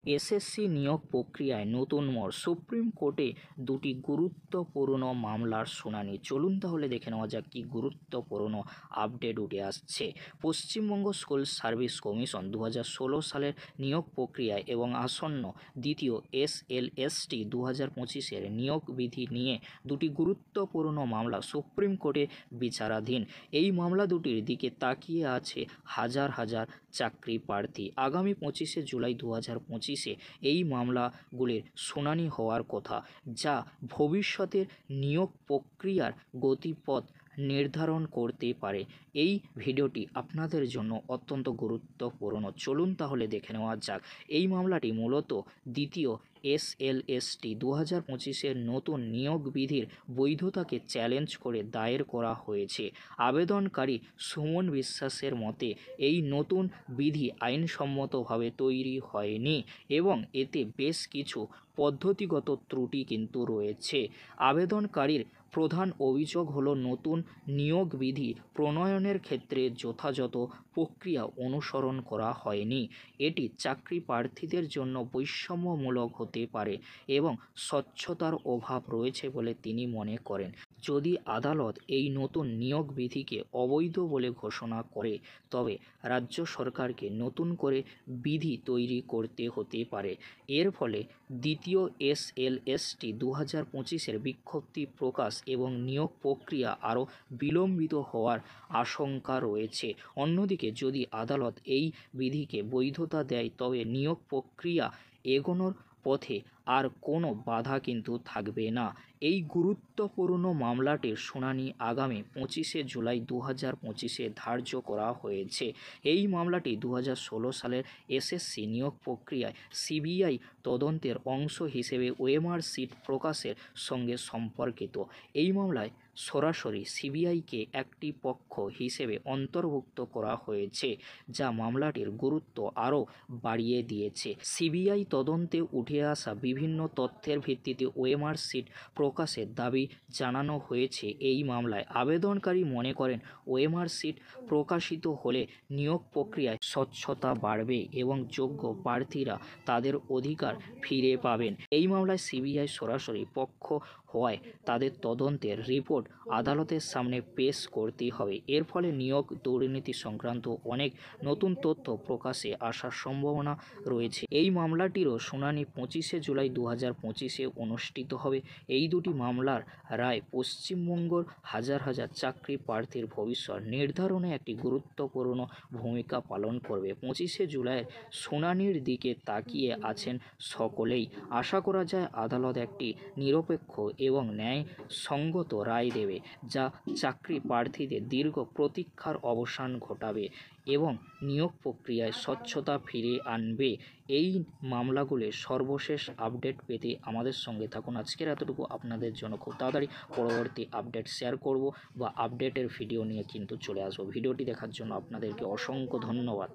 SSC নিয়োগ প্রক্রিয়ায় নতুন মোড়, সুপ্রিম কোর্টে দুটি গুরুত্বপূর্ণ মামলার শুনানি। চলুন তাহলে দেখে নেওয়া যাক কি গুরুত্বপূর্ণ আপডেট উঠে আসছে। পশ্চিমবঙ্গ স্কুল সার্ভিস কমিশন 2016 সালের নিয়োগ প্রক্রিয়ায় এবং আসন্ন দ্বিতীয় SLST 2025-এর নিয়োগ বিধি নিয়ে দুটি গুরুত্বপূর্ণ মামলা সুপ্রিম কোর্টে বিচারাধীন। এই মামলা দুটির দিকে তাকিয়ে আছে হাজার হাজার চাকরি প্রার্থী। আগামী 25শে জুলাই 2025 এই মামলাগুলির শুনানি হওয়ার কথা, যা ভবিষ্যতের নিয়োগ প্রক্রিয়ার গতিপথ নির্ধারণ করতে পারে। এই ভিডিওটি আপনাদের জন্য অত্যন্ত গুরুত্বপূর্ণ। চলুন তাহলে দেখে নেওয়া যাক। এই মামলাটি মূলত দ্বিতীয় SLST 2025-এর নতুন নিয়োগ বিধির বৈধতাকে চ্যালেঞ্জ করে দায়ের করা হয়েছে। আবেদনকারী সুমন বিশ্বাসের মতে এই নতুন বিধি আইনসম্মতভাবে তৈরি হয়নি এবং এতে বেশ কিছু পদ্ধতিগত ত্রুটি কিন্তু রয়েছে। আবেদনকারীর প্রধান অভিযোগ হলো নতুন নিয়োগ বিধি প্রণয়নের ক্ষেত্রে যথাযথ প্রক্রিয়া অনুসরণ করা হয়নি। এটি চাকরি প্রার্থীদের জন্য বৈষম্যমূলক হতে পারে এবং স্বচ্ছতার অভাব রয়েছে বলে তিনি মনে করেন। যদি আদালত এই নতুন নিয়োগ বিধিকে অবৈধ বলে ঘোষণা করে, তবে রাজ্য সরকারকে নতুন করে বিধি তৈরি করতে হতে পারে। এর ফলে দ্বিতীয় SLST 2025-এর বিজ্ঞপ্তি প্রকাশ এবং নিয়োগ প্রক্রিয়া আরও বিলম্বিত হওয়ার আশঙ্কা রয়েছে। অন্যদিকে যদি আদালত এই বিধিকে বৈধতা দেয়, তবে নিয়োগ প্রক্রিয়া এগোনোর পথে আর কোনো বাধা কিন্তু থাকবে না। এই গুরুত্বপূর্ণ মামলাটির শুনানি আগামী 25শে জুলাই 2025-এ ধার্য করা হয়েছে। এই মামলাটি 2016 সালের SSC নিয়োগ প্রক্রিয়ায় CBI তদন্তের অংশ হিসেবে ওএমআর সিট প্রকাশের সঙ্গে সম্পর্কিত। এই মামলায় সরাসরি CBIকে একটি পক্ষ হিসেবে অন্তর্ভুক্ত করা হয়েছে, যা মামলাটির গুরুত্ব আরও বাড়িয়ে দিয়েছে। CBI তদন্তে উঠে আসা বিভিন্ন তথ্যের ভিত্তিতে ওএমআর সিট প্রকাশের দাবি জানানো হয়েছে। এই মামলায় আবেদনকারী মনে করেন ওএমআর সিট প্রকাশিত হলে নিয়োগ প্রক্রিয়ায় স্বচ্ছতা বাড়বে এবং যোগ্য প্রার্থীরা তাদের অধিকার ফিরে পাবেন। এই মামলায় CBI সরাসরি পক্ষ হওয়ায় তাদের তদন্তের রিপোর্ট আদালতের সামনে পেশ করতে হবে। এর ফলে নিয়োগ দুর্নীতি সংক্রান্ত অনেক নতুন তথ্য প্রকাশে আসার সম্ভাবনা রয়েছে। এই মামলাটিরও শুনানি 25শে জুলাই 2025-এ অনুষ্ঠিত হবে। এই দুটি মামলার রায় পশ্চিমবঙ্গের হাজার হাজার চাকরি প্রার্থীর ভবিষ্যৎ নির্ধারণে একটি গুরুত্বপূর্ণ ভূমিকা পালন করবে। 25শে জুলাইয়ের শুনানির দিকে তাকিয়ে আছেন সকলেই। আশা করা যায় আদালত একটি নিরপেক্ষ এবং ন্যায়সঙ্গত রায় দেবে, যা চাকরি প্রার্থীদের দীর্ঘ প্রতীক্ষার অবসান ঘটাবে এবং নিয়োগ প্রক্রিয়ায় স্বচ্ছতা ফিরিয়ে আনবে। এই মামলাগুলির সর্বশেষ আপডেট পেতে আমাদের সঙ্গে থাকুন। আজকের এতটুকু। আপনাদের জন্য খুব তাড়াতাড়ি পরবর্তী আপডেট শেয়ার করব বা আপডেটের ভিডিও নিয়ে কিন্তু চলে আসবো। ভিডিওটি দেখার জন্য আপনাদেরকে অসংখ্য ধন্যবাদ।